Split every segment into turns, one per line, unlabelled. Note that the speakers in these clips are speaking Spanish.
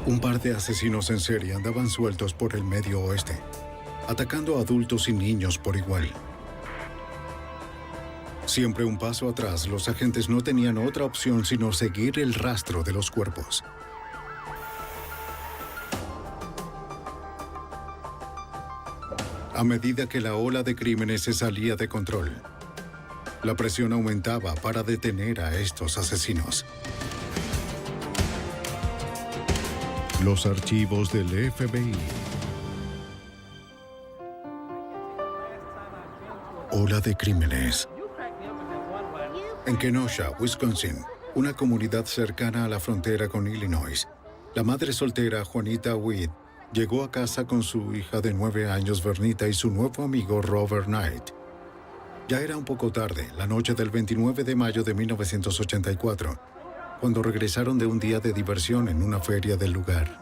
Un par de asesinos en serie andaban sueltos por el medio oeste, atacando a adultos y niños por igual. Siempre un paso atrás, los agentes no tenían otra opción sino seguir el rastro de los cuerpos. A medida que la ola de crímenes se salía de control, la presión aumentaba para detener a estos asesinos. Los archivos del FBI. Ola de crímenes. En Kenosha, Wisconsin, una comunidad cercana a la frontera con Illinois, la madre soltera Juanita Witt llegó a casa con su hija de 9 años, Vernita, y su nuevo amigo Robert Knight. Ya era un poco tarde, la noche del 29 de mayo de 1984, cuando regresaron de un día de diversión en una feria del lugar.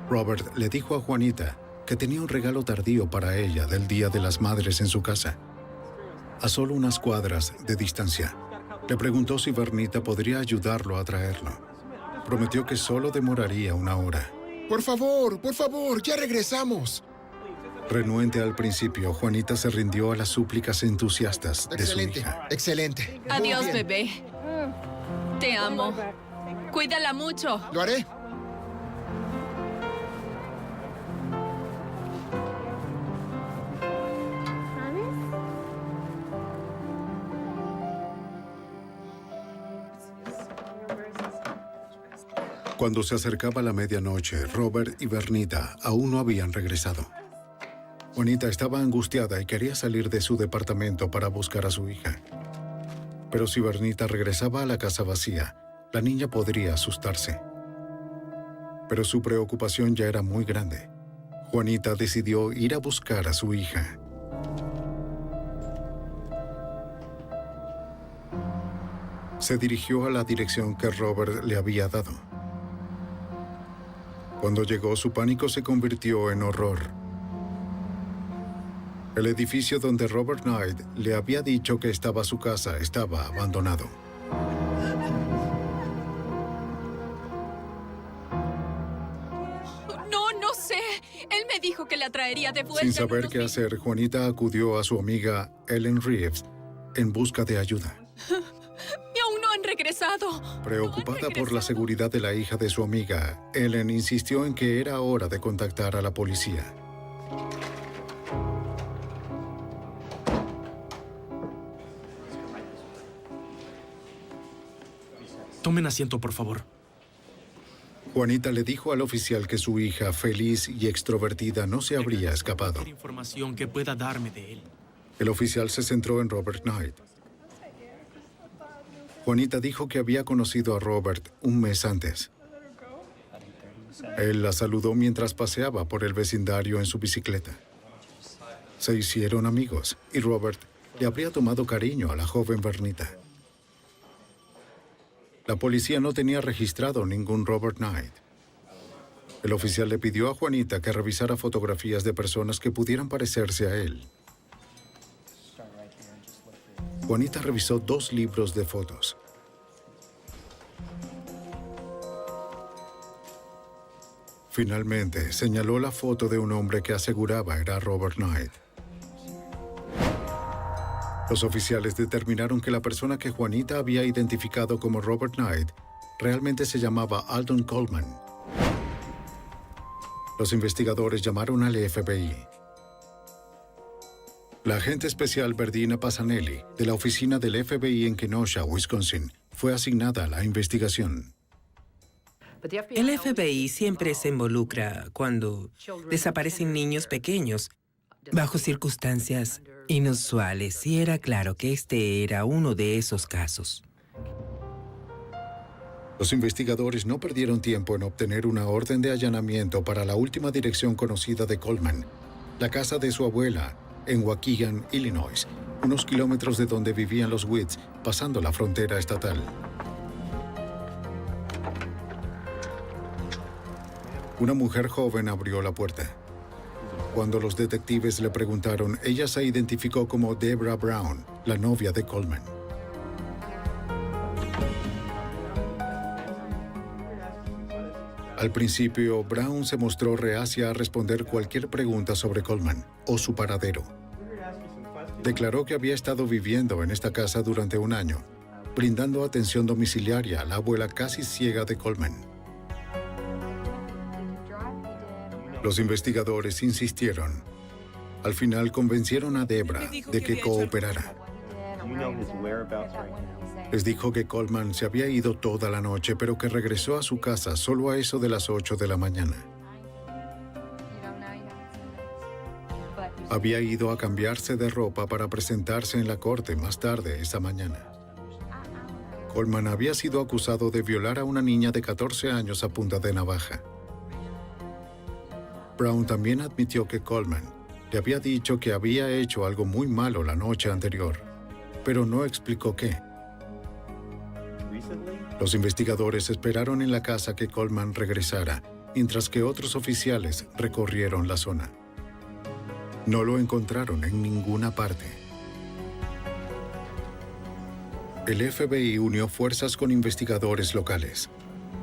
Robert le dijo a Juanita que tenía un regalo tardío para ella del Día de las Madres en su casa, a solo unas cuadras de distancia. Le preguntó si Vernita podría ayudarlo a traerlo. Prometió que solo demoraría 1 hora.
Por favor, ya regresamos.
Renuente al principio, Juanita se rindió a las súplicas entusiastas de su hija.
Excelente.
Adiós,
Muy bien.
bebé. Te amo. Cuídala mucho.
Lo haré.
Cuando se acercaba la medianoche, Robert y Vernita aún no habían regresado. Juanita estaba angustiada y quería salir de su departamento para buscar a su hija. Pero si Vernita regresaba a la casa vacía, la niña podría asustarse. Pero su preocupación ya era muy grande. Juanita decidió ir a buscar a su hija. Se dirigió a la dirección que Robert le había dado. Cuando llegó, su pánico se convirtió en horror. El edificio donde Robert Knight le había dicho que estaba su casa estaba abandonado.
No sé. Él me dijo que la traería de vuelta.
Sin saber
en unos
qué hacer, Juanita acudió a su amiga Ellen Reeves en busca de ayuda.
Y aún no han regresado.
Preocupada por la seguridad de la hija de su amiga, Ellen insistió en que era hora de contactar a la policía.
Tomen asiento, por favor.
Juanita le dijo al oficial que su hija, feliz y extrovertida, no se habría escapado.
Cualquier información que pueda darme de él.
El oficial se centró en Robert Knight. Juanita dijo que había conocido a Robert un mes antes. Él la saludó mientras paseaba por el vecindario en su bicicleta. Se hicieron amigos y Robert le habría tomado cariño a la joven Vernita. La policía no tenía registrado ningún Robert Knight. El oficial le pidió a Juanita que revisara fotografías de personas que pudieran parecerse a él. Juanita revisó 2 libros de fotos. Finalmente, señaló la foto de un hombre que aseguraba era Robert Knight. Los oficiales determinaron que la persona que Juanita había identificado como Robert Knight realmente se llamaba Alton Coleman. Los investigadores llamaron al FBI. La agente especial Verdina Passanelli, de la oficina del FBI en Kenosha, Wisconsin, fue asignada a la investigación.
El FBI siempre se involucra cuando desaparecen niños pequeños bajo circunstancias inusuales, y era claro que este era uno de esos casos.
Los investigadores no perdieron tiempo en obtener una orden de allanamiento para la última dirección conocida de Coleman, la casa de su abuela, en Waukegan, Illinois, unos kilómetros de donde vivían los Witts, pasando la frontera estatal. Una mujer joven abrió la puerta. Cuando los detectives le preguntaron, ella se identificó como Deborah Brown, la novia de Coleman. Al principio, Brown se mostró reacia a responder cualquier pregunta sobre Coleman o su paradero. Declaró que había estado viviendo en esta casa durante un año, brindando atención domiciliaria a la abuela casi ciega de Coleman. Los investigadores insistieron. Al final convencieron a Debra de que cooperara. Les dijo que Coleman se había ido toda la noche, pero que regresó a su casa solo a eso de las 8 de la mañana. Había ido a cambiarse de ropa para presentarse en la corte más tarde esa mañana. Coleman había sido acusado de violar a una niña de 14 años a punta de navaja. Brown también admitió que Coleman le había dicho que había hecho algo muy malo la noche anterior, pero no explicó qué. Los investigadores esperaron en la casa que Coleman regresara, mientras que otros oficiales recorrieron la zona. No lo encontraron en ninguna parte. El FBI unió fuerzas con investigadores locales.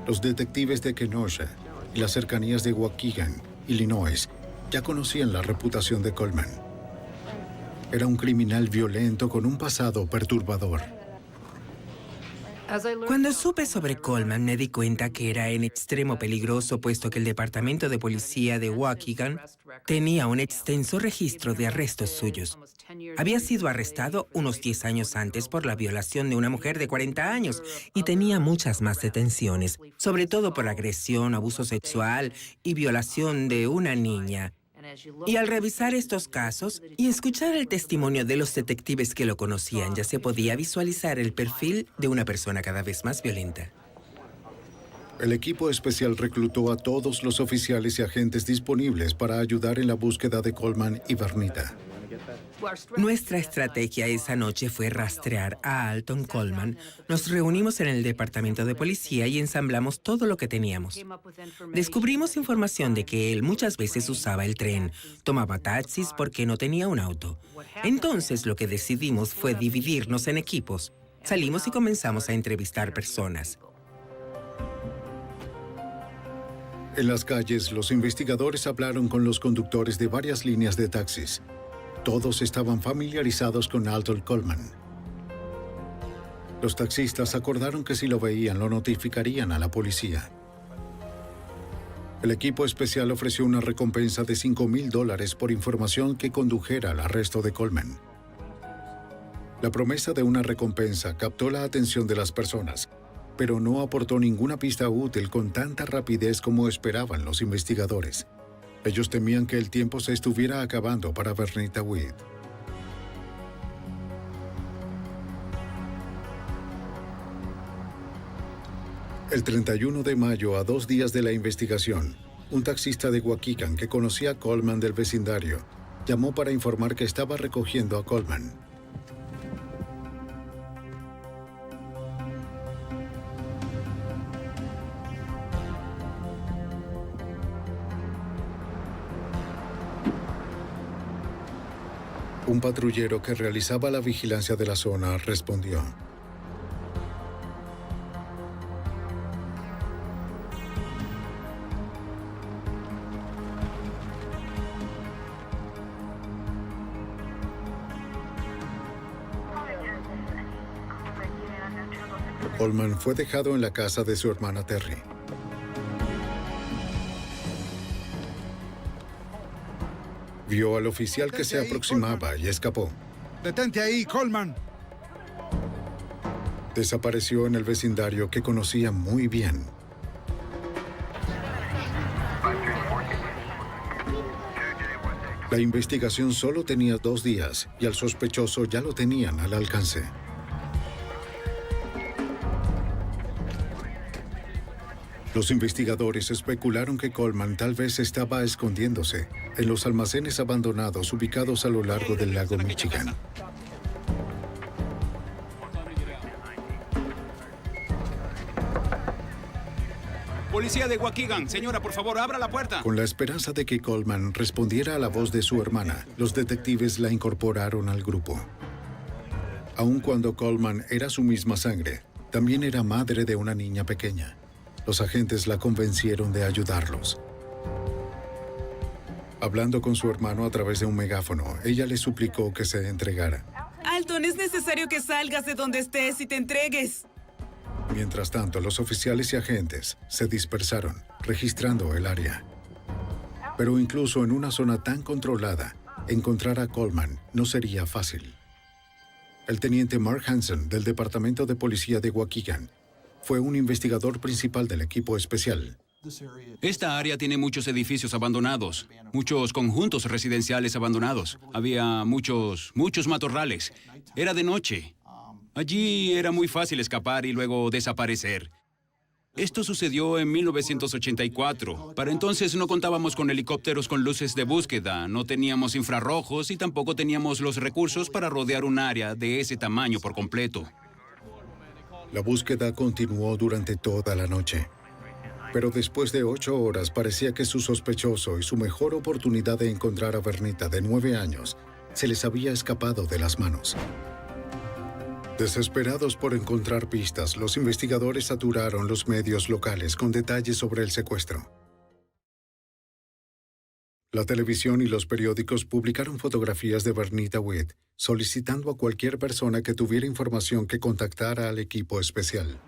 Los detectives de Kenosha y las cercanías de Waukegan, Illinois, ya conocían la reputación de Coleman. Era un criminal violento con un pasado perturbador.
Cuando supe sobre Coleman, me di cuenta que era en extremo peligroso, puesto que el Departamento de Policía de Waukegan tenía un extenso registro de arrestos suyos. Había sido arrestado unos 10 años antes por la violación de una mujer de 40 años y tenía muchas más detenciones, sobre todo por agresión, abuso sexual y violación de una niña. Y al revisar estos casos y escuchar el testimonio de los detectives que lo conocían, ya se podía visualizar el perfil de una persona cada vez más violenta.
El equipo especial reclutó a todos los oficiales y agentes disponibles para ayudar en la búsqueda de Coleman y Vernita.
Nuestra estrategia esa noche fue rastrear a Alton Coleman. Nos reunimos en el departamento de policía y ensamblamos todo lo que teníamos. Descubrimos información de que él muchas veces usaba el tren, tomaba taxis porque no tenía un auto. Entonces lo que decidimos fue dividirnos en equipos. Salimos y comenzamos a entrevistar personas.
En las calles, los investigadores hablaron con los conductores de varias líneas de taxis. Todos estaban familiarizados con Alton Coleman. Los taxistas acordaron que si lo veían, lo notificarían a la policía. El equipo especial ofreció una recompensa de $5,000 por información que condujera al arresto de Coleman. La promesa de una recompensa captó la atención de las personas, pero no aportó ninguna pista útil con tanta rapidez como esperaban los investigadores. Ellos temían que el tiempo se estuviera acabando para Vernita Weed. El 31 de mayo, a 2 días de la investigación, un taxista de Waukegan que conocía a Coleman del vecindario llamó para informar que estaba recogiendo a Coleman. Un patrullero que realizaba la vigilancia de la zona respondió. Coleman fue dejado en la casa de su hermana Terry. Vio al oficial que se aproximaba y escapó.
¡Detente ahí, Coleman!
Desapareció en el vecindario que conocía muy bien. La investigación solo tenía 2 días y al sospechoso ya lo tenían al alcance. Los investigadores especularon que Coleman tal vez estaba escondiéndose en los almacenes abandonados ubicados a lo largo del lago Michigan.
Policía de Waukegan, señora, por favor, abra la puerta.
Con la esperanza de que Coleman respondiera a la voz de su hermana, los detectives la incorporaron al grupo. Aun cuando Coleman era su misma sangre, también era madre de una niña pequeña. Los agentes la convencieron de ayudarlos. Hablando con su hermano a través de un megáfono, ella le suplicó que se entregara.
Alton, es necesario que salgas de donde estés y te entregues.
Mientras tanto, los oficiales y agentes se dispersaron, registrando el área. Pero incluso en una zona tan controlada, encontrar a Coleman no sería fácil. El teniente Mark Hansen, del Departamento de Policía de Waukegan, fue un investigador principal del equipo especial.
Esta área tiene muchos edificios abandonados, muchos conjuntos residenciales abandonados. Había muchos matorrales. Era de noche. Allí era muy fácil escapar y luego desaparecer. Esto sucedió en 1984. Para entonces no contábamos con helicópteros con luces de búsqueda, no teníamos infrarrojos y tampoco teníamos los recursos para rodear un área de ese tamaño por completo.
La búsqueda continuó durante toda la noche. Pero después de 8 horas parecía que su sospechoso y su mejor oportunidad de encontrar a Vernita, de 9 años, se les había escapado de las manos. Desesperados por encontrar pistas, los investigadores saturaron los medios locales con detalles sobre el secuestro. La televisión y los periódicos publicaron fotografías de Vernita Witt, solicitando a cualquier persona que tuviera información que contactara al equipo especial.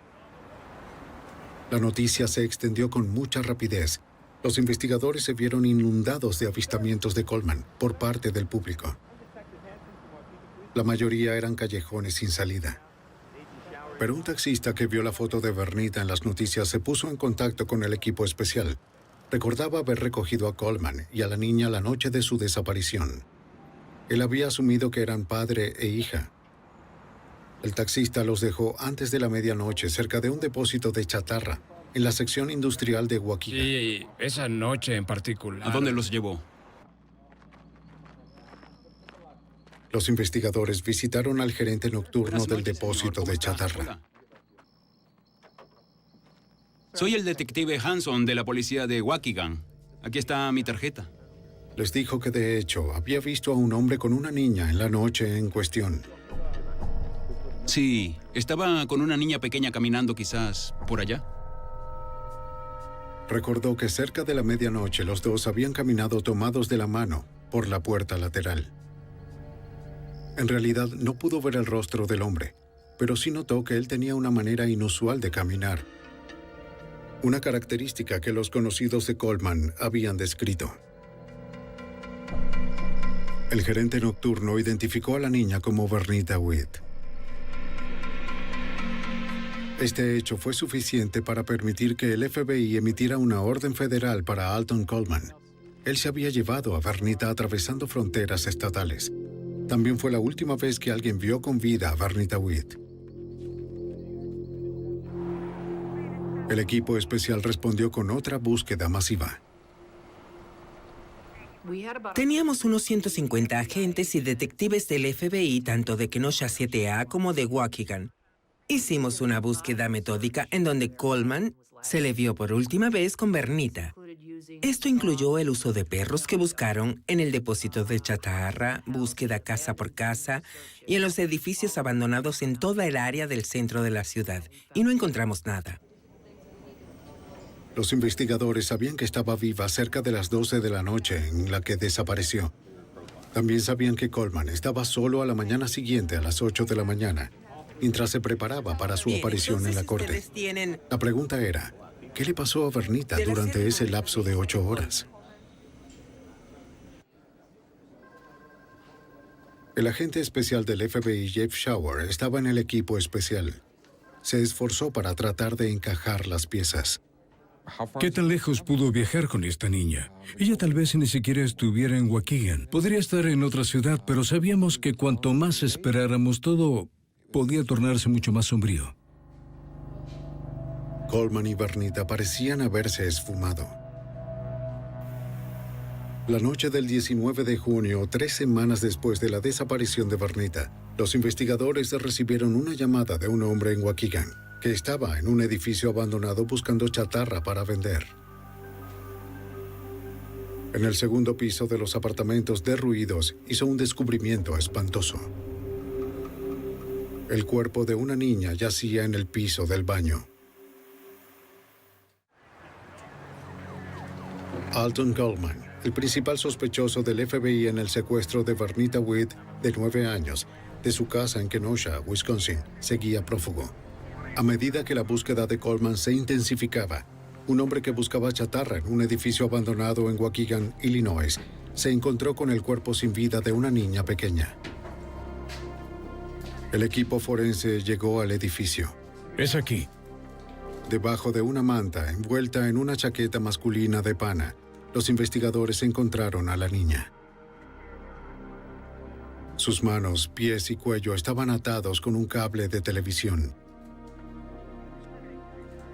La noticia se extendió con mucha rapidez. Los investigadores se vieron inundados de avistamientos de Coleman por parte del público. La mayoría eran callejones sin salida. Pero un taxista que vio la foto de Vernita en las noticias se puso en contacto con el equipo especial. Recordaba haber recogido a Coleman y a la niña la noche de su desaparición. Él había asumido que eran padre e hija. El taxista los dejó antes de la medianoche cerca de un depósito de chatarra en la sección industrial de Waukegan.
Sí, esa noche en particular.
¿A dónde los llevó?
Los investigadores visitaron al gerente nocturno
Buenas
del
noches,
depósito
señor. ¿Cómo
de
está?
chatarra.
Hola. Soy el detective Hanson de la policía de Waukegan. Aquí está mi tarjeta.
Les dijo que de hecho había visto a un hombre con una niña en la noche en cuestión.
Sí, estaba con una niña pequeña caminando quizás por allá.
Recordó que cerca de la medianoche los dos habían caminado tomados de la mano por la puerta lateral. En realidad no pudo ver el rostro del hombre, pero sí notó que él tenía una manera inusual de caminar. Una característica que los conocidos de Coleman habían descrito. El gerente nocturno identificó a la niña como Vernita Witt. Este hecho fue suficiente para permitir que el FBI emitiera una orden federal para Alton Coleman. Él se había llevado a Vernita atravesando fronteras estatales. También fue la última vez que alguien vio con vida a Vernita Witt. El equipo especial respondió con otra búsqueda masiva.
Teníamos unos 150 agentes y detectives del FBI, tanto de Kenosha 7A como de Waukegan. Hicimos una búsqueda metódica en donde Coleman se le vio por última vez con Vernita. Esto incluyó el uso de perros que buscaron en el depósito de chatarra, búsqueda casa por casa y en los edificios abandonados en toda el área del centro de la ciudad, y no encontramos nada.
Los investigadores sabían que estaba viva cerca de las 12 de la noche en la que desapareció. También sabían que Coleman estaba solo a la mañana siguiente a las 8 de la mañana, mientras se preparaba para su
Bien,
aparición en la
entonces
corte.
ustedes tienen...
La pregunta era, ¿qué le pasó a Vernita
De la
durante
serie
ese
de-
lapso de 8 horas? El agente especial del FBI, Jeff Shower, estaba en el equipo especial. Se esforzó para tratar de encajar las piezas.
¿Qué tan lejos pudo viajar con esta niña? Ella tal vez ni siquiera estuviera en Waukegan. Podría estar en otra ciudad, pero sabíamos que cuanto más esperáramos, todo podía tornarse mucho más sombrío.
Coleman y Vernita parecían haberse esfumado. La noche del 19 de junio, 3 semanas después de la desaparición de Vernita, los investigadores recibieron una llamada de un hombre en Waukegan, que estaba en un edificio abandonado buscando chatarra para vender. En el segundo piso de los apartamentos derruidos hizo un descubrimiento espantoso. El cuerpo de una niña yacía en el piso del baño. Alton Coleman, el principal sospechoso del FBI en el secuestro de Vernita Witt, de 9 años, de su casa en Kenosha, Wisconsin, seguía prófugo. A medida que la búsqueda de Coleman se intensificaba, un hombre que buscaba chatarra en un edificio abandonado en Waukegan, Illinois, se encontró con el cuerpo sin vida de una niña pequeña. El equipo forense llegó al edificio.
Es aquí.
Debajo de una manta, envuelta en una chaqueta masculina de pana, los investigadores encontraron a la niña. Sus manos, pies y cuello estaban atados con un cable de televisión.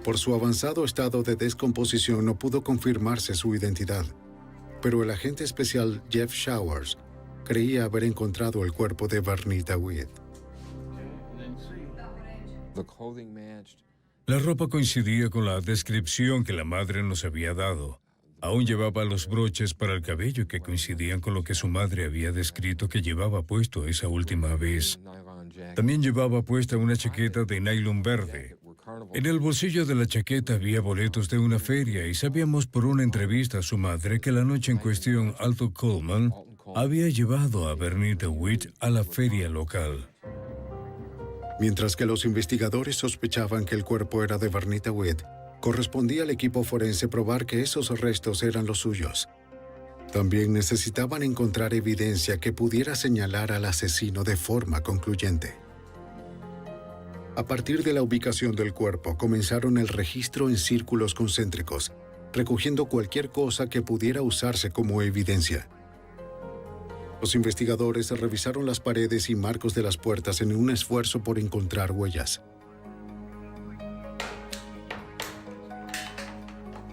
Por su avanzado estado de descomposición no pudo confirmarse su identidad, pero el agente especial Jeff Showers creía haber encontrado el cuerpo de Vernita Witt.
La ropa coincidía con la descripción que la madre nos había dado. Aún llevaba los broches para el cabello que coincidían con lo que su madre había descrito que llevaba puesto esa última vez. También llevaba puesta una chaqueta de nylon verde. En el bolsillo de la chaqueta había boletos de una feria y sabíamos por una entrevista a su madre que la noche en cuestión Alton Coleman había llevado a Vernita Witt a la feria local.
Mientras que los investigadores sospechaban que el cuerpo era de Vernita Witt, correspondía al equipo forense probar que esos restos eran los suyos. También necesitaban encontrar evidencia que pudiera señalar al asesino de forma concluyente. A partir de la ubicación del cuerpo, comenzaron el registro en círculos concéntricos, recogiendo cualquier cosa que pudiera usarse como evidencia. Los investigadores revisaron las paredes y marcos de las puertas en un esfuerzo por encontrar huellas.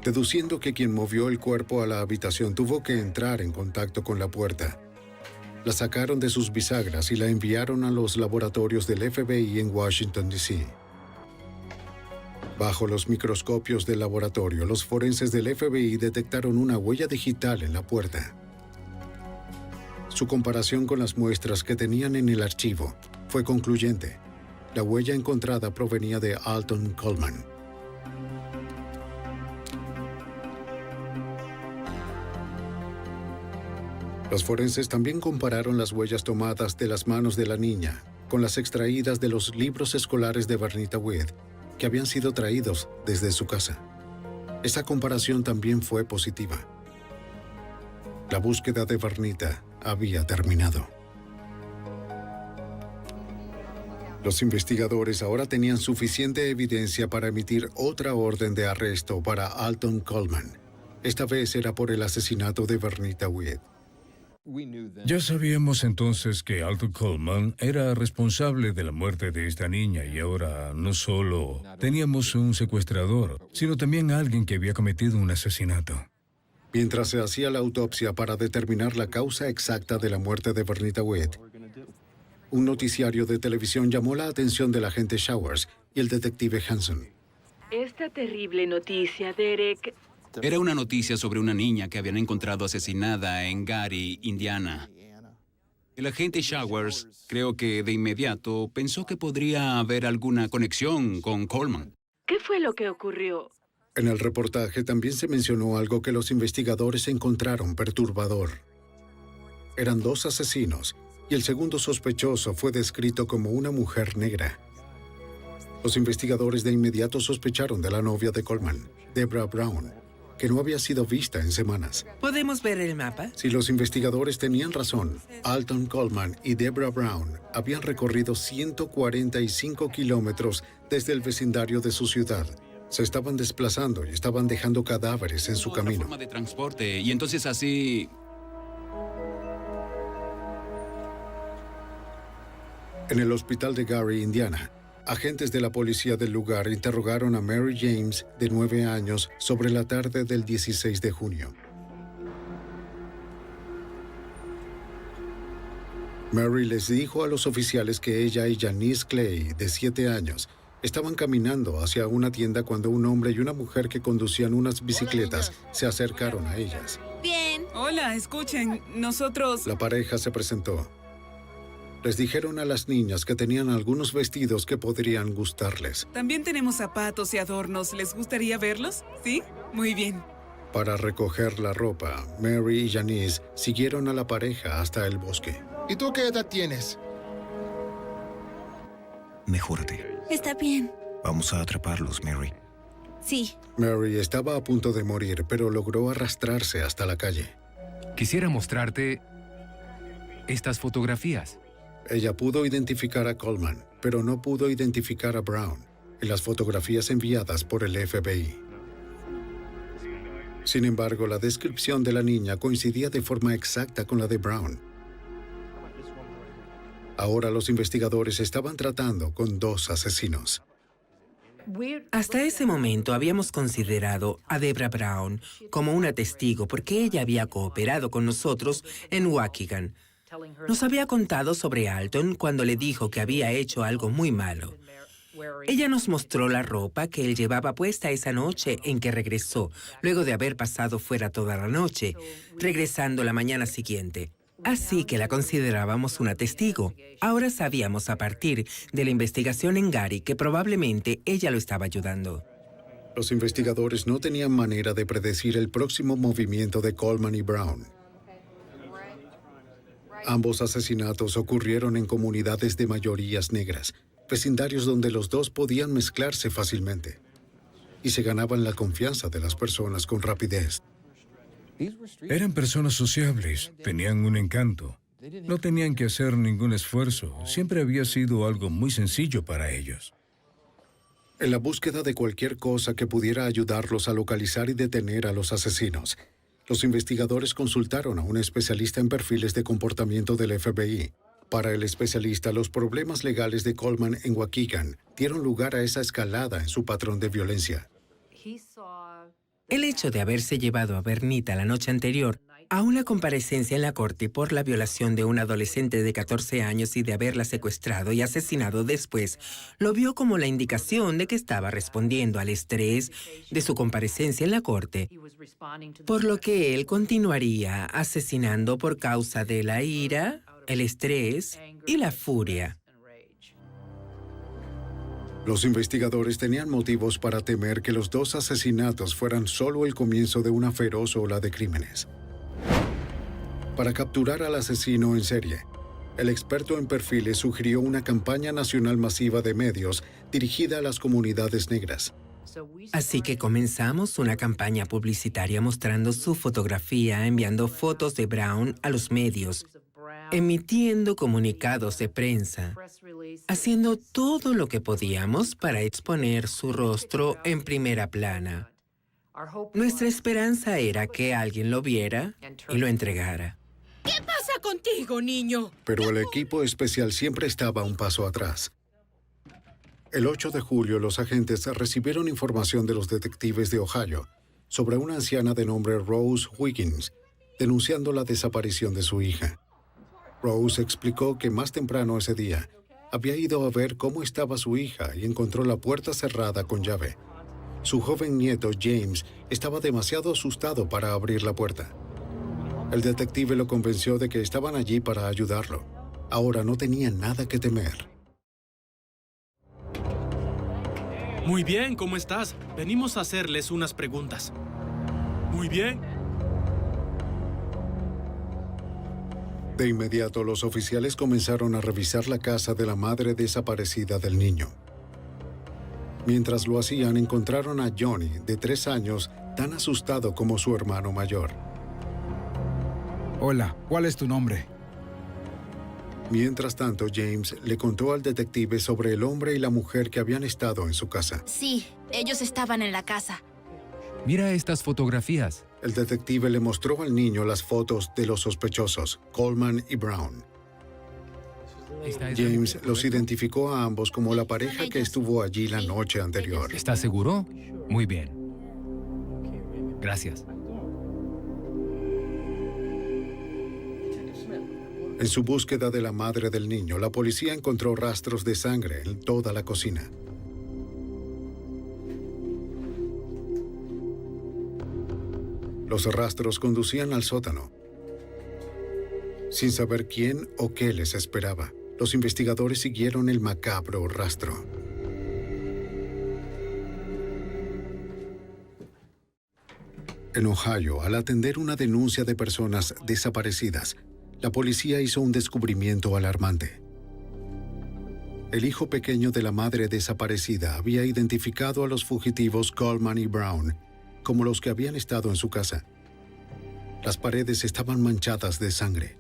Deduciendo que quien movió el cuerpo a la habitación tuvo que entrar en contacto con la puerta, la sacaron de sus bisagras y la enviaron a los laboratorios del FBI en Washington, D.C. Bajo los microscopios del laboratorio, los forenses del FBI detectaron una huella digital en la puerta. Su comparación con las muestras que tenían en el archivo fue concluyente. La huella encontrada provenía de Alton Coleman. Los forenses también compararon las huellas tomadas de las manos de la niña con las extraídas de los libros escolares de Vernita Witt, que habían sido traídos desde su casa. Esa comparación también fue positiva. La búsqueda de Vernita había terminado. Los investigadores ahora tenían suficiente evidencia para emitir otra orden de arresto para Alton Coleman. Esta vez era por el asesinato de Vernita Witt.
Ya sabíamos entonces que Alton Coleman era responsable de la muerte de esta niña y ahora no solo teníamos un secuestrador, sino también a alguien que había cometido un asesinato.
Mientras se hacía la autopsia para determinar la causa exacta de la muerte de Vernita Witt, un noticiario de televisión llamó la atención del agente Showers y el detective Hanson.
Esta terrible noticia, Derek.
Era una noticia sobre una niña que habían encontrado asesinada en Gary, Indiana. El agente Showers, creo que de inmediato, pensó que podría haber alguna conexión con Coleman.
¿Qué fue lo que ocurrió?
En el reportaje también se mencionó algo que los investigadores encontraron perturbador. Eran 2 asesinos, y el segundo sospechoso fue descrito como una mujer negra. Los investigadores de inmediato sospecharon de la novia de Coleman, Deborah Brown, que no había sido vista en semanas.
¿Podemos ver el mapa?
Si los investigadores tenían razón, Alton Coleman y Deborah Brown habían recorrido 145 kilómetros desde el vecindario de su ciudad. Se estaban desplazando y estaban dejando cadáveres en su camino.
Forma de transporte, y entonces así...
En el hospital de Gary, Indiana, agentes de la policía del lugar interrogaron a Mary James, de 9 años, sobre la tarde del 16 de junio. Mary les dijo a los oficiales que ella y Janice Clay, de 7 años, estaban caminando hacia una tienda cuando un hombre y una mujer que conducían unas bicicletas se acercaron a ellas.
Bien.
Hola, escuchen, nosotros...
La pareja se presentó. Les dijeron a las niñas que tenían algunos vestidos que podrían gustarles.
También tenemos zapatos y adornos. ¿Les gustaría verlos? ¿Sí? Muy bien.
Para recoger la ropa, Mary y Janice siguieron a la pareja hasta el bosque.
¿Y tú qué edad tienes?
Mejórate.
Está bien.
Vamos a atraparlos, Mary.
Sí.
Mary estaba a punto de morir, pero logró arrastrarse hasta la calle.
Quisiera mostrarte estas fotografías.
Ella pudo identificar a Coleman, pero no pudo identificar a Brown en las fotografías enviadas por el FBI. Sin embargo, la descripción de la niña coincidía de forma exacta con la de Brown. Ahora los investigadores estaban tratando con 2 asesinos.
Hasta ese momento habíamos considerado a Debra Brown como una testigo porque ella había cooperado con nosotros en Waukegan. Nos había contado sobre Alton cuando le dijo que había hecho algo muy malo. Ella nos mostró la ropa que él llevaba puesta esa noche en que regresó, luego de haber pasado fuera toda la noche, regresando la mañana siguiente. Así que la considerábamos una testigo. Ahora sabíamos a partir de la investigación en Gary que probablemente ella lo estaba ayudando.
Los investigadores no tenían manera de predecir el próximo movimiento de Coleman y Brown. Ambos asesinatos ocurrieron en comunidades de mayorías negras, vecindarios donde los dos podían mezclarse fácilmente y se ganaban la confianza de las personas con rapidez.
Eran personas sociables, tenían un encanto. No tenían que hacer ningún esfuerzo. Siempre había sido algo muy sencillo para ellos.
En la búsqueda de cualquier cosa que pudiera ayudarlos a localizar y detener a los asesinos, los investigadores consultaron a un especialista en perfiles de comportamiento del FBI. Para el especialista, los problemas legales de Coleman en Waukegan dieron lugar a esa escalada en su patrón de violencia.
El hecho de haberse llevado a Bernita la noche anterior a una comparecencia en la corte por la violación de una adolescente de 14 años y de haberla secuestrado y asesinado después, lo vio como la indicación de que estaba respondiendo al estrés de su comparecencia en la corte, por lo que él continuaría asesinando por causa de la ira, el estrés y la furia.
Los investigadores tenían motivos para temer que los 2 asesinatos fueran solo el comienzo de una feroz ola de crímenes. Para capturar al asesino en serie, el experto en perfiles sugirió una campaña nacional masiva de medios dirigida a las comunidades negras.
Así que comenzamos una campaña publicitaria mostrando su fotografía, enviando fotos de Brown a los medios, emitiendo comunicados de prensa, haciendo todo lo que podíamos para exponer su rostro en primera plana. Nuestra esperanza era que alguien lo viera y lo entregara.
¿Qué pasa contigo, niño?
Pero el equipo especial siempre estaba un paso atrás. El 8 de julio, los agentes recibieron información de los detectives de Ohio sobre una anciana de nombre Rose Wiggins, denunciando la desaparición de su hija. Rose explicó que más temprano ese día había ido a ver cómo estaba su hija y encontró la puerta cerrada con llave. Su joven nieto, James, estaba demasiado asustado para abrir la puerta. El detective lo convenció de que estaban allí para ayudarlo. Ahora no tenía nada que temer.
Muy bien, ¿cómo estás? Venimos a hacerles unas preguntas. Muy bien.
De inmediato, los oficiales comenzaron a revisar la casa de la madre desaparecida del niño. Mientras lo hacían, encontraron a Johnny, de 3 años, tan asustado como su hermano mayor.
Hola, ¿cuál es tu nombre?
Mientras tanto, James le contó al detective sobre el hombre y la mujer que habían estado en su casa.
Sí, ellos estaban en la casa.
Mira estas fotografías.
El detective le mostró al niño las fotos de los sospechosos, Coleman y Brown. James los identificó a ambos como la pareja que estuvo allí la noche anterior.
¿Estás seguro? Muy bien. Gracias.
En su búsqueda de la madre del niño, la policía encontró rastros de sangre en toda la cocina. Los rastros conducían al sótano. Sin saber quién o qué les esperaba, los investigadores siguieron el macabro rastro. En Ohio, al atender una denuncia de personas desaparecidas, la policía hizo un descubrimiento alarmante. El hijo pequeño de la madre desaparecida había identificado a los fugitivos Coleman y Brown como los que habían estado en su casa. Las paredes estaban manchadas de sangre.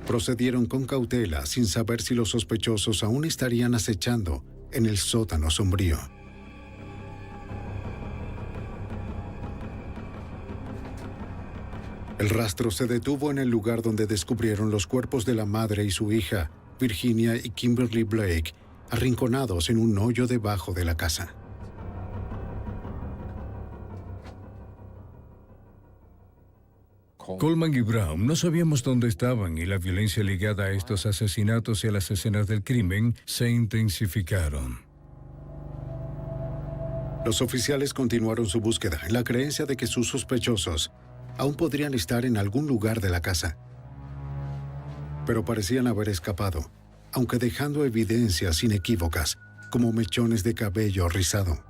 Procedieron con cautela sin saber si los sospechosos aún estarían acechando en el sótano sombrío. El rastro se detuvo en el lugar donde descubrieron los cuerpos de la madre y su hija, Virginia y Kimberly Blake, arrinconados en un hoyo debajo de la casa.
Coleman y Brown no sabíamos dónde estaban y la violencia ligada a estos asesinatos y a las escenas del crimen se intensificaron.
Los oficiales continuaron su búsqueda en la creencia de que sus sospechosos aún podrían estar en algún lugar de la casa. Pero parecían haber escapado, aunque dejando evidencias inequívocas, como mechones de cabello rizado.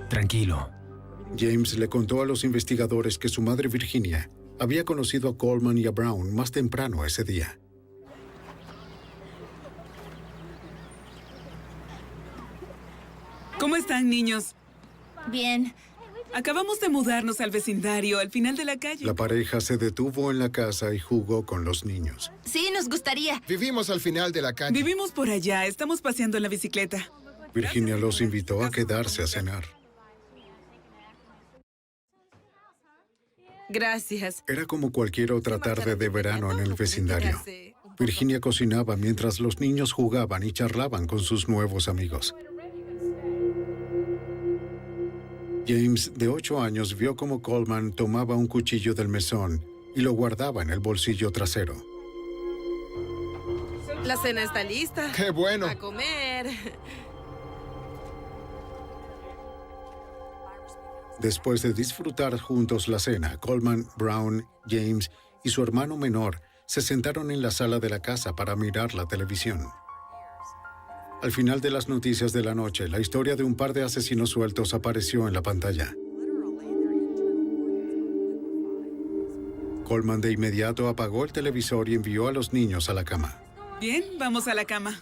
Tranquilo.
James le contó a los investigadores que su madre Virginia había conocido a Coleman y a Brown más temprano ese día.
¿Cómo están, niños?
Bien.
Acabamos de mudarnos al vecindario, al final de la calle.
La pareja se detuvo en la casa y jugó con los niños.
Sí, nos gustaría.
Vivimos al final de la calle.
Vivimos por allá, estamos paseando en la bicicleta.
Virginia los invitó a quedarse a cenar.
Gracias.
Era como cualquier otra tarde de verano en el vecindario. Virginia cocinaba mientras los niños jugaban y charlaban con sus nuevos amigos. James, de 8 años, vio cómo Coleman tomaba un cuchillo del mesón y lo guardaba en el bolsillo trasero.
La cena está lista.
¡Qué bueno!
A comer.
Después de disfrutar juntos la cena, Coleman, Brown, James y su hermano menor se sentaron en la sala de la casa para mirar la televisión. Al final de las noticias de la noche, la historia de un par de asesinos sueltos apareció en la pantalla. Coleman de inmediato apagó el televisor y envió a los niños a la cama.
Bien, vamos a la cama.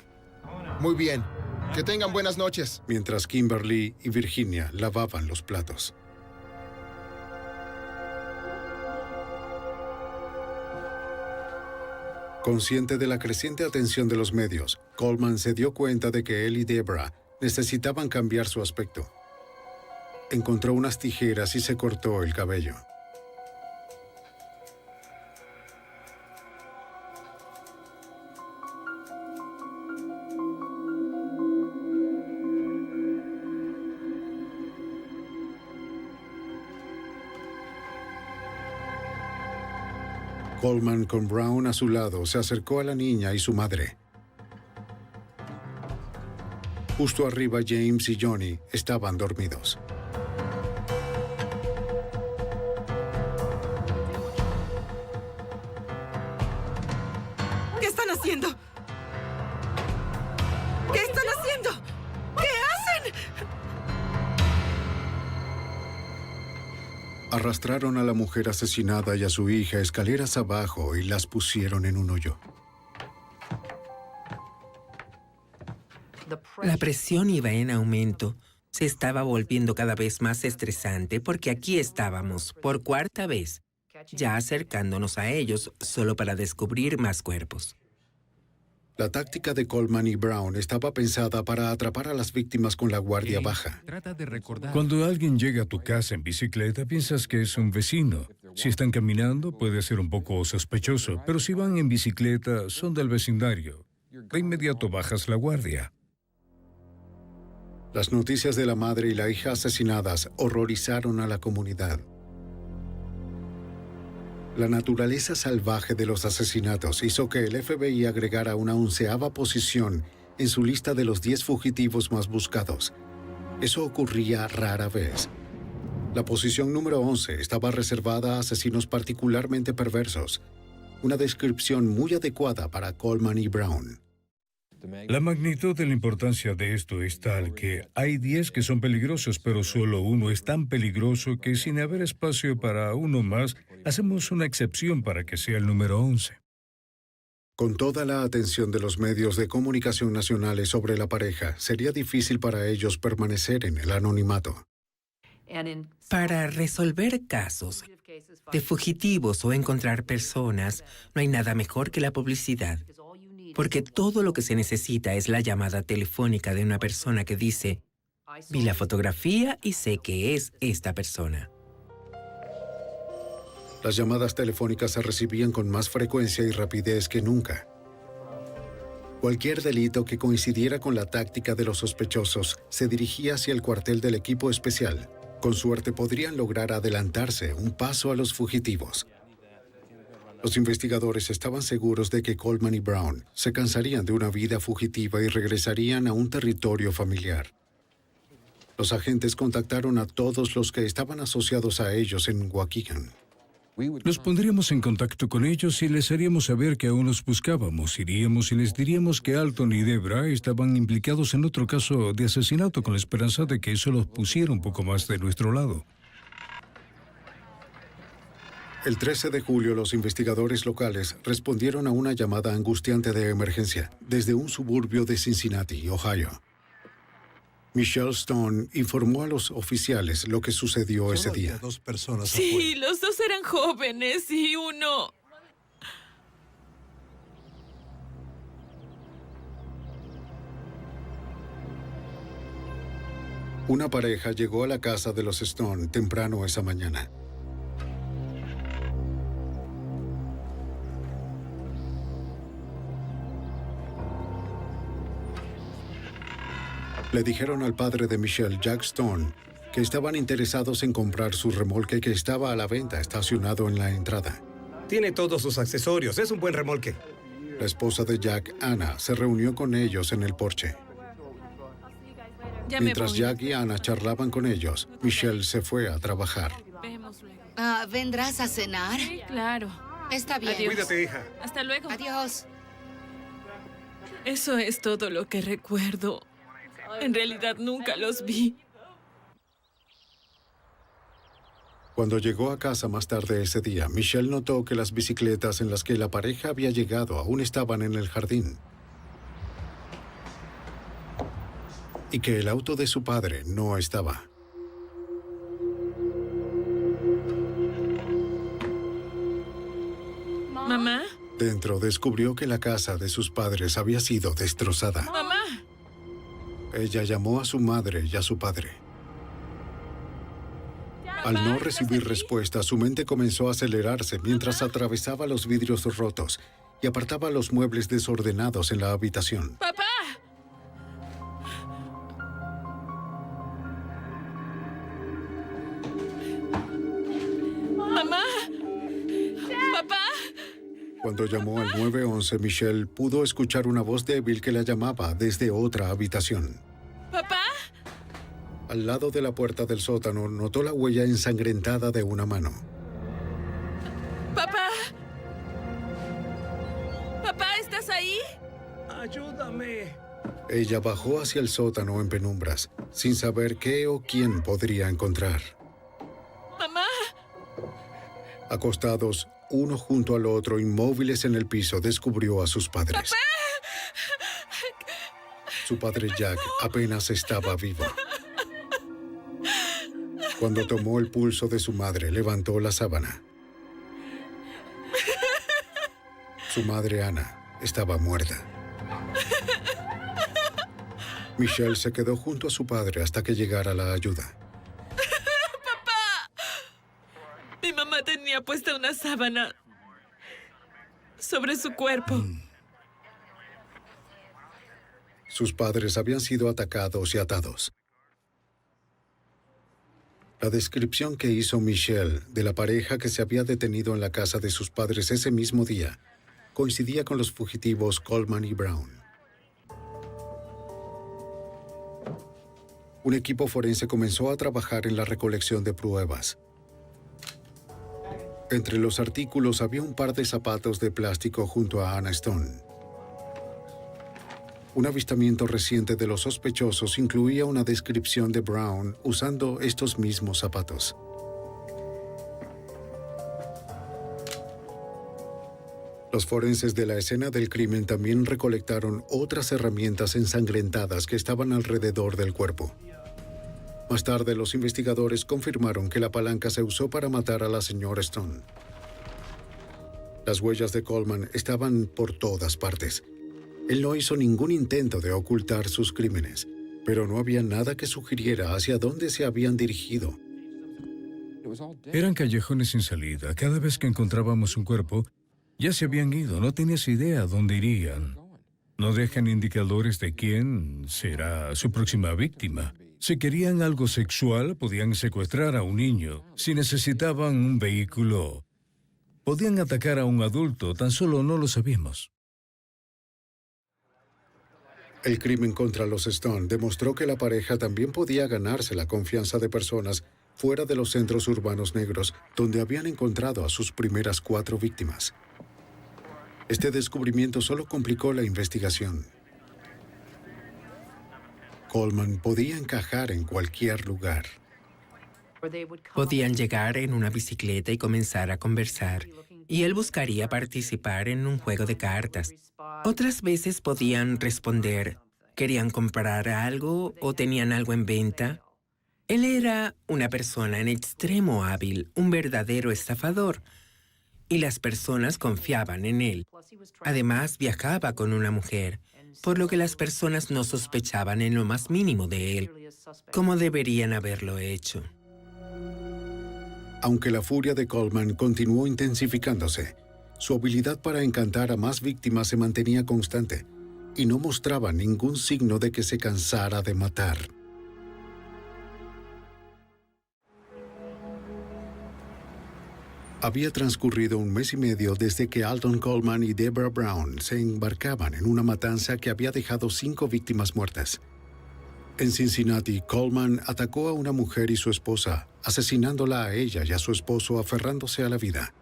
Muy bien. Que tengan buenas noches.
Mientras Kimberly y Virginia lavaban los platos. Consciente de la creciente atención de los medios, Coleman se dio cuenta de que él y Deborah necesitaban cambiar su aspecto. Encontró unas tijeras y se cortó el cabello. Coleman, con Brown a su lado, se acercó a la niña y su madre. Justo arriba, James y Johnny estaban dormidos.
¿Qué están haciendo? ¿Qué están haciendo? ¿Qué hacen?
Arrastraron a la mujer asesinada y a su hija escaleras abajo y las pusieron en un hoyo.
La presión iba en aumento. Se estaba volviendo cada vez más estresante porque aquí estábamos, por 4ª vez, ya acercándonos a ellos solo para descubrir más cuerpos.
La táctica de Coleman y Brown estaba pensada para atrapar a las víctimas con la guardia baja.
Trata de recordar.
Cuando alguien llega a tu casa en bicicleta, piensas que es un vecino. Si están caminando, puede ser un poco sospechoso, pero si van en bicicleta, son del vecindario. De inmediato bajas la guardia.
Las noticias de la madre y la hija asesinadas horrorizaron a la comunidad. La naturaleza salvaje de los asesinatos hizo que el FBI agregara una 11ª posición en su lista de los 10 fugitivos más buscados. Eso ocurría rara vez. La posición número 11 estaba reservada a asesinos particularmente perversos, una descripción muy adecuada para Coleman y Brown.
La magnitud de la importancia de esto es tal que hay 10 que son peligrosos, pero solo uno es tan peligroso que sin haber espacio para uno más, hacemos una excepción para que sea el número 11.
Con toda la atención de los medios de comunicación nacionales sobre la pareja, sería difícil para ellos permanecer en el anonimato.
Para resolver casos de fugitivos o encontrar personas, no hay nada mejor que la publicidad. Porque todo lo que se necesita es la llamada telefónica de una persona que dice, vi la fotografía y sé que es esta persona.
Las llamadas telefónicas se recibían con más frecuencia y rapidez que nunca. Cualquier delito que coincidiera con la táctica de los sospechosos se dirigía hacia el cuartel del equipo especial. Con suerte podrían lograr adelantarse un paso a los fugitivos. Los investigadores estaban seguros de que Coleman y Brown se cansarían de una vida fugitiva y regresarían a un territorio familiar. Los agentes contactaron a todos los que estaban asociados a ellos en Waukegan.
Nos pondríamos en contacto con ellos y les haríamos saber que aún los buscábamos. Iríamos y les diríamos que Alton y Debra estaban implicados en otro caso de asesinato con la esperanza de que eso los pusiera un poco más de nuestro lado.
El 13 de julio, los investigadores locales respondieron a una llamada angustiante de emergencia desde un suburbio de Cincinnati, Ohio. Michelle Stone informó a los oficiales lo que sucedió ese día.
Sí, los dos eran jóvenes y uno...
Una pareja llegó a la casa de los Stone temprano esa mañana. Le dijeron al padre de Michelle, Jack Stone, que estaban interesados en comprar su remolque que estaba a la venta estacionado en la entrada.
Tiene todos sus accesorios, es un buen remolque.
La esposa de Jack, Anna, se reunió con ellos en el porche. Mientras Jack y Anna charlaban con ellos, Michelle se fue a trabajar.
¿Vendrás a cenar?
Sí, claro.
Está bien.
Adiós.
Cuídate, hija.
Hasta luego.
Adiós.
Eso es todo lo que recuerdo. En realidad nunca los vi.
Cuando llegó a casa más tarde ese día, Michelle notó que las bicicletas en las que la pareja había llegado aún estaban en el jardín. Y que el auto de su padre no estaba.
¿Mamá?
Dentro descubrió que la casa de sus padres había sido destrozada.
¡Mamá!
Ella llamó a su madre y a su padre. Al no recibir respuesta, su mente comenzó a acelerarse mientras atravesaba los vidrios rotos y apartaba los muebles desordenados en la habitación.
¡Papá! ¡Mamá! ¡Papá!
Cuando llamó al 911, Michelle pudo escuchar una voz débil que la llamaba desde otra habitación.
¿Papá?
Al lado de la puerta del sótano, notó la huella ensangrentada de una mano.
¡Papá! ¿Papá, estás ahí?
¡Ayúdame!
Ella bajó hacia el sótano en penumbras, sin saber qué o quién podría encontrar.
¡Mamá!
Acostados, uno junto al otro, inmóviles en el piso, descubrió a sus padres.
¡Papá!
Su padre Jack apenas estaba vivo. Cuando tomó el pulso de su madre, levantó la sábana. Su madre, Anna, estaba muerta. Michelle se quedó junto a su padre hasta que llegara la ayuda.
¡Papá! Mi mamá tenía puesta una sábana sobre su cuerpo.
Sus padres habían sido atacados y atados. La descripción que hizo Michelle de la pareja que se había detenido en la casa de sus padres ese mismo día coincidía con los fugitivos Coleman y Brown. Un equipo forense comenzó a trabajar en la recolección de pruebas. Entre los artículos había un par de zapatos de plástico junto a Anna Stone. Un avistamiento reciente de los sospechosos incluía una descripción de Brown usando estos mismos zapatos. Los forenses de la escena del crimen también recolectaron otras herramientas ensangrentadas que estaban alrededor del cuerpo. Más tarde, los investigadores confirmaron que la palanca se usó para matar a la señora Stone. Las huellas de Coleman estaban por todas partes. Él no hizo ningún intento de ocultar sus crímenes, pero no había nada que sugiriera hacia dónde se habían dirigido.
Eran callejones sin salida. Cada vez que encontrábamos un cuerpo, ya se habían ido. No tenías idea dónde irían. No dejan indicadores de quién será su próxima víctima. Si querían algo sexual, podían secuestrar a un niño. Si necesitaban un vehículo, podían atacar a un adulto. Tan solo no lo sabíamos.
El crimen contra los Stone demostró que la pareja también podía ganarse la confianza de personas fuera de los centros urbanos negros, donde habían encontrado a sus primeras 4 víctimas. Este descubrimiento solo complicó la investigación. Coleman podía encajar en cualquier lugar.
Podían llegar en una bicicleta y comenzar a conversar, y él buscaría participar en un juego de cartas. Otras veces podían responder, querían comprar algo o tenían algo en venta. Él era una persona en extremo hábil, un verdadero estafador, y las personas confiaban en él. Además, viajaba con una mujer, por lo que las personas no sospechaban en lo más mínimo de él, como deberían haberlo hecho.
Aunque la furia de Coleman continuó intensificándose, su habilidad para encantar a más víctimas se mantenía constante y no mostraba ningún signo de que se cansara de matar. Había transcurrido 1 mes y medio desde que Alton Coleman y Deborah Brown se embarcaban en una matanza que había dejado 5 víctimas muertas. En Cincinnati, Coleman atacó a una mujer y su esposa, asesinándola a ella y a su esposo aferrándose a la vida.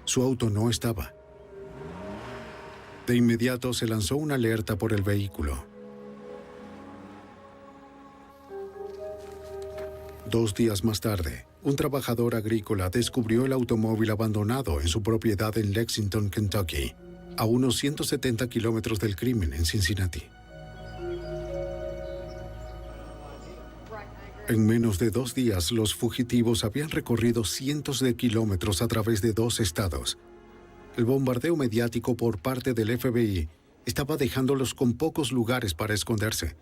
Su auto no estaba. De inmediato se lanzó una alerta por el vehículo. 2 días más tarde, un trabajador agrícola descubrió el automóvil abandonado en su propiedad en Lexington, Kentucky, a unos 170 kilómetros del crimen en Cincinnati. En menos de 2 días, los fugitivos habían recorrido cientos de kilómetros a través de 2 estados. El bombardeo mediático por parte del FBI estaba dejándolos con pocos lugares para esconderse,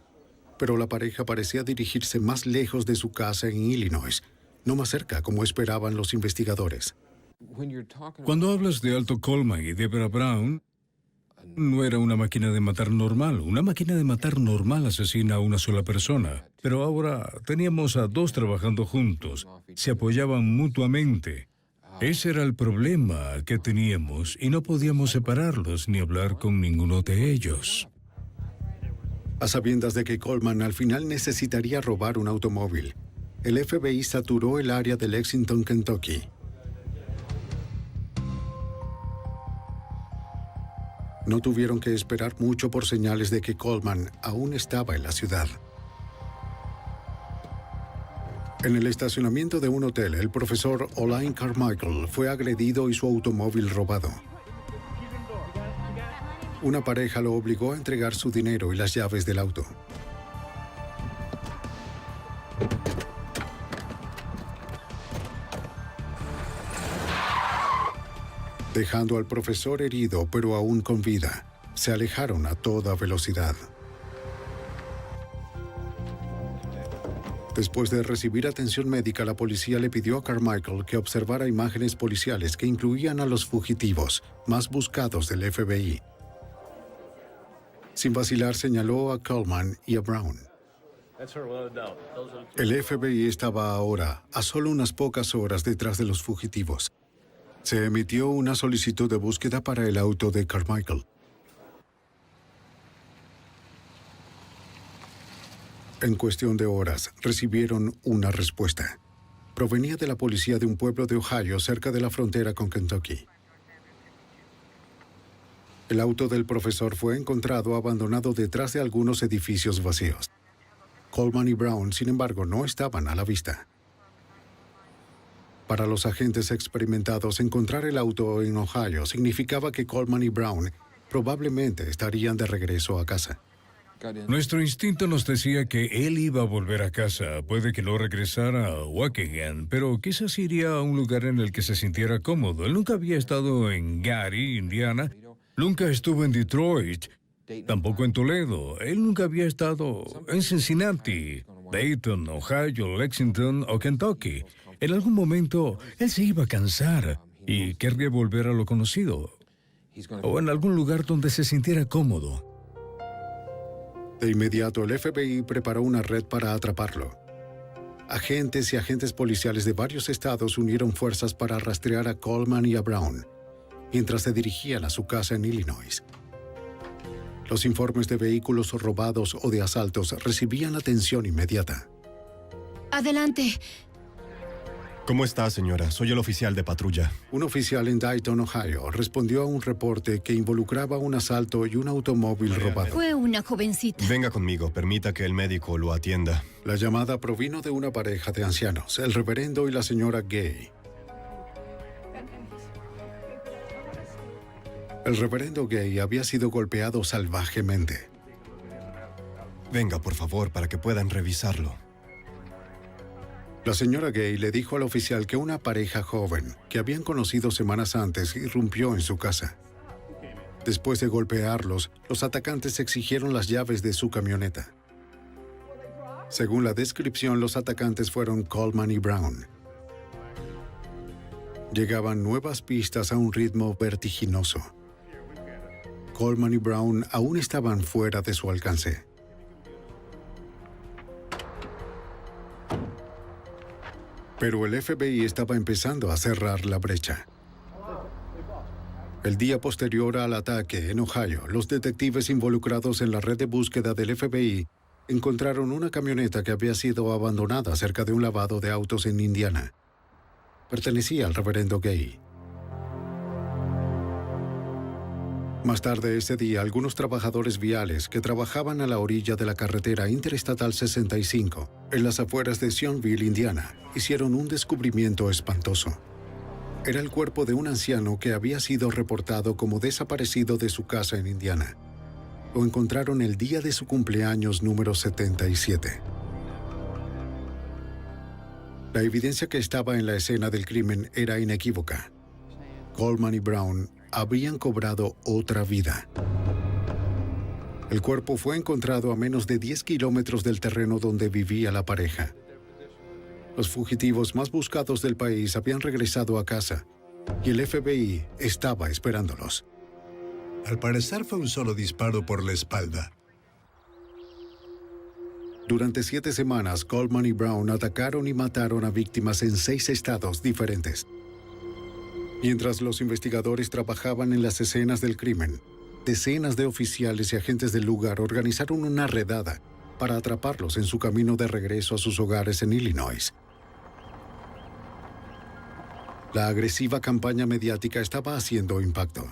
pero la pareja parecía dirigirse más lejos de su casa en Illinois, no más cerca como esperaban los investigadores.
Cuando hablas de Alton Coleman y Deborah Brown, no era una máquina de matar normal. Una máquina de matar normal asesina a una sola persona. Pero ahora teníamos a 2 trabajando juntos. Se apoyaban mutuamente. Ese era el problema que teníamos y no podíamos separarlos ni hablar con ninguno de ellos.
A sabiendas de que Coleman al final necesitaría robar un automóvil, el FBI saturó el área de Lexington, Kentucky. No tuvieron que esperar mucho por señales de que Coleman aún estaba en la ciudad. En el estacionamiento de un hotel, el profesor Oline Carmichael fue agredido y su automóvil robado. Una pareja lo obligó a entregar su dinero y las llaves del auto. Dejando al profesor herido, pero aún con vida, se alejaron a toda velocidad. Después de recibir atención médica, la policía le pidió a Carmichael que observara imágenes policiales que incluían a los fugitivos más buscados del FBI. Sin vacilar, señaló a Coleman y a Brown. El FBI estaba ahora a solo unas pocas horas detrás de los fugitivos. Se emitió una solicitud de búsqueda para el auto de Carmichael. En cuestión de horas, recibieron una respuesta. Provenía de la policía de un pueblo de Ohio cerca de la frontera con Kentucky. El auto del profesor fue encontrado abandonado detrás de algunos edificios vacíos. Coleman y Brown, sin embargo, no estaban a la vista. Para los agentes experimentados, encontrar el auto en Ohio significaba que Coleman y Brown probablemente estarían de regreso a casa.
Nuestro instinto nos decía que él iba a volver a casa. Puede que no regresara a Waukegan, pero quizás iría a un lugar en el que se sintiera cómodo. Él nunca había estado en Gary, Indiana. Nunca estuvo en Detroit. Tampoco en Toledo. Él nunca había estado en Cincinnati, Dayton, Ohio, Lexington o Kentucky. En algún momento, él se iba a cansar y querría volver a lo conocido. O en algún lugar donde se sintiera cómodo.
De inmediato, el FBI preparó una red para atraparlo. Agentes y agentes policiales de varios estados unieron fuerzas para rastrear a Coleman y a Brown, mientras se dirigían a su casa en Illinois. Los informes de vehículos robados o de asaltos recibían atención inmediata.
Adelante.
¿Cómo está, señora? Soy el oficial de patrulla.
Un oficial en Dayton, Ohio, respondió a un reporte que involucraba un asalto y un automóvil robado.
Fue una jovencita.
Venga conmigo, permita que el médico lo atienda.
La llamada provino de una pareja de ancianos, el reverendo y la señora Gay. El reverendo Gay había sido golpeado salvajemente.
Venga, por favor, para que puedan revisarlo.
La señora Gay le dijo al oficial que una pareja joven que habían conocido semanas antes irrumpió en su casa. Después de golpearlos, los atacantes exigieron las llaves de su camioneta. Según la descripción, los atacantes fueron Coleman y Brown. Llegaban nuevas pistas a un ritmo vertiginoso. Coleman y Brown aún estaban fuera de su alcance. Pero el FBI estaba empezando a cerrar la brecha. El día posterior al ataque en Ohio, los detectives involucrados en la red de búsqueda del FBI encontraron una camioneta que había sido abandonada cerca de un lavado de autos en Indiana. Pertenecía al reverendo Gay. Más tarde ese día, algunos trabajadores viales que trabajaban a la orilla de la carretera Interestatal 65, en las afueras de Sionville, Indiana, hicieron un descubrimiento espantoso. Era el cuerpo de un anciano que había sido reportado como desaparecido de su casa en Indiana. Lo encontraron el día de su cumpleaños número 77. La evidencia que estaba en la escena del crimen era inequívoca. Coleman y Brown habían cobrado otra vida. El cuerpo fue encontrado a menos de 10 kilómetros del terreno donde vivía la pareja. Los fugitivos más buscados del país habían regresado a casa y el FBI estaba esperándolos.
Al parecer fue un solo disparo por la espalda.
Durante 7 semanas, Coleman y Brown atacaron y mataron a víctimas en 6 estados diferentes. Mientras los investigadores trabajaban en las escenas del crimen, decenas de oficiales y agentes del lugar organizaron una redada para atraparlos en su camino de regreso a sus hogares en Illinois. La agresiva campaña mediática estaba haciendo impacto.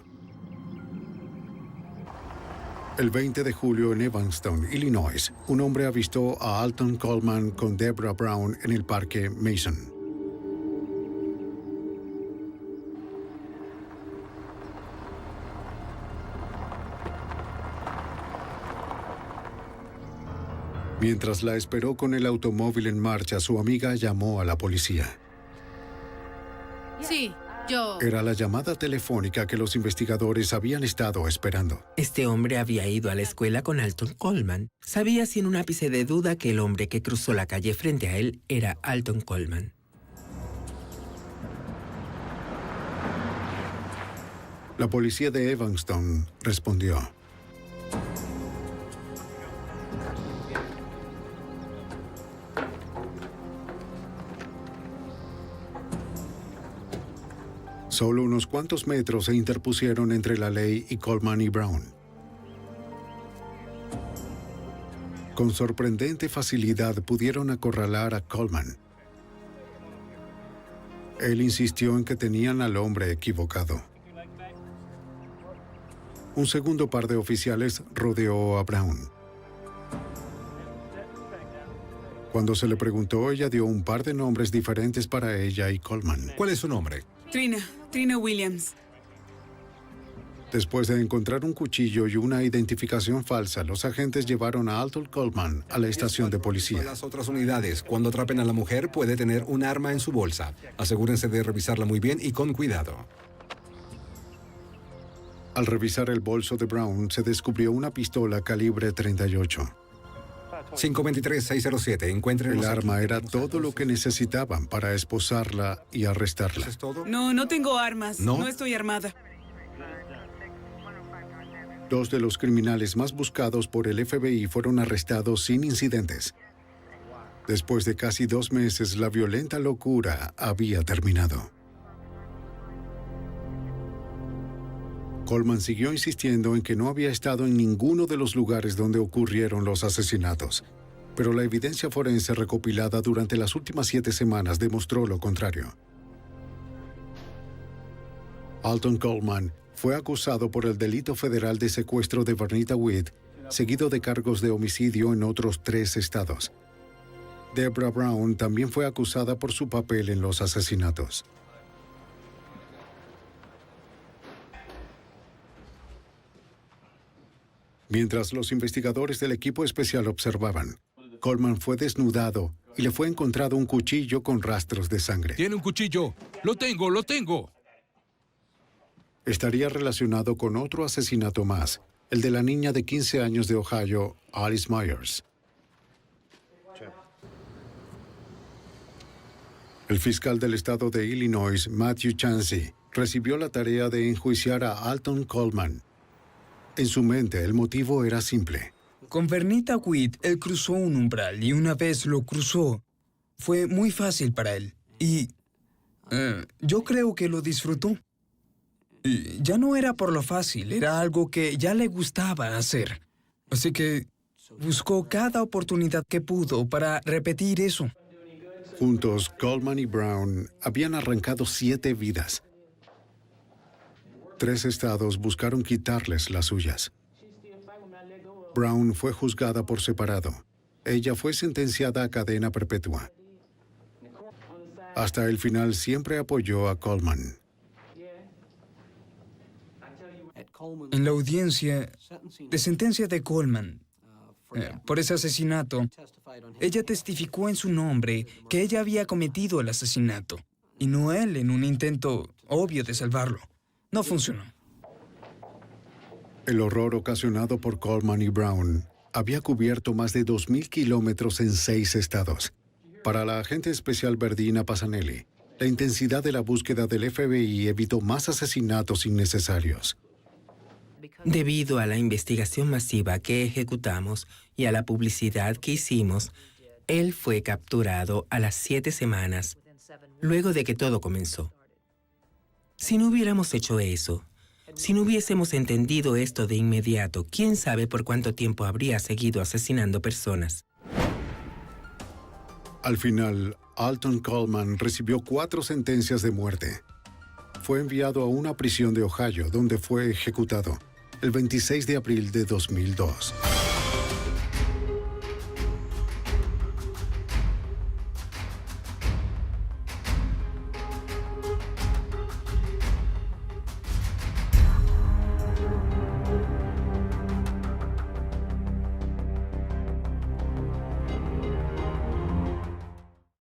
El 20 de julio en Evanston, Illinois, un hombre avistó a Alton Coleman con Deborah Brown en el parque Mason. Mientras la esperó con el automóvil en marcha, su amiga llamó a la policía.
Sí, yo...
Era la llamada telefónica que los investigadores habían estado esperando.
Este hombre había ido a la escuela con Alton Coleman. Sabía sin un ápice de duda que el hombre que cruzó la calle frente a él era Alton Coleman.
La policía de Evanston respondió. Solo unos cuantos metros se interpusieron entre la ley y Coleman y Brown. Con sorprendente facilidad pudieron acorralar a Coleman. Él insistió en que tenían al hombre equivocado. Un segundo par de oficiales rodeó a Brown. Cuando se le preguntó, ella dio un par de nombres diferentes para ella y Coleman.
¿Cuál es su nombre?
Trina Williams.
Después de encontrar un cuchillo y una identificación falsa, los agentes llevaron a Alton Coleman a la estación de policía.
Las otras unidades, cuando atrapen a la mujer, puede tener un arma en su bolsa. Asegúrense de revisarla muy bien y con cuidado.
Al revisar el bolso de Brown, se descubrió una pistola calibre .38.
523-607, encuéntrenlos.
El arma
aquí.
era todo lo que necesitaban para esposarla y arrestarla.
¿Es todo?
No tengo armas.
¿No?
No estoy armada.
Dos de los criminales más buscados por el FBI fueron arrestados sin incidentes. Después de casi 2 meses, la violenta locura había terminado. Coleman siguió insistiendo en que no había estado en ninguno de los lugares donde ocurrieron los asesinatos, pero la evidencia forense recopilada durante las últimas 7 semanas demostró lo contrario. Alton Coleman fue acusado por el delito federal de secuestro de Vernita Witt, seguido de cargos de homicidio en otros 3 estados. Deborah Brown también fue acusada por su papel en los asesinatos. Mientras los investigadores del equipo especial observaban, Coleman fue desnudado y le fue encontrado un cuchillo con rastros de sangre.
Tiene un cuchillo. Lo tengo.
Estaría relacionado con otro asesinato más, el de la niña de 15 años de Ohio, Alice Myers. El fiscal del estado de Illinois, Matthew Chancey, recibió la tarea de enjuiciar a Alton Coleman. En su mente, el motivo era simple.
Con Vernita Witt, él cruzó un umbral y una vez lo cruzó, fue muy fácil para él. Y yo creo que lo disfrutó. Y ya no era por lo fácil, era algo que ya le gustaba hacer. Así que buscó cada oportunidad que pudo para repetir eso.
Juntos, Coleman y Brown habían arrancado 7 vidas. 3 estados buscaron quitarles las suyas. Brown fue juzgada por separado. Ella fue sentenciada a cadena perpetua. Hasta el final siempre apoyó a Coleman.
En la audiencia de sentencia de Coleman por ese asesinato, ella testificó en su nombre que ella había cometido el asesinato y no él en un intento obvio de salvarlo. No funcionó.
El horror ocasionado por Coleman y Brown había cubierto más de 2,000 kilómetros en 6 estados. Para la agente especial Verdina Passanelli, la intensidad de la búsqueda del FBI evitó más asesinatos innecesarios.
Debido a la investigación masiva que ejecutamos y a la publicidad que hicimos, él fue capturado a las 7 semanas, luego de que todo comenzó. Si no hubiéramos hecho eso, si no hubiésemos entendido esto de inmediato, quién sabe por cuánto tiempo habría seguido asesinando personas.
Al final, Alton Coleman recibió 4 sentencias de muerte. Fue enviado a una prisión de Ohio, donde fue ejecutado el 26 de abril de 2002.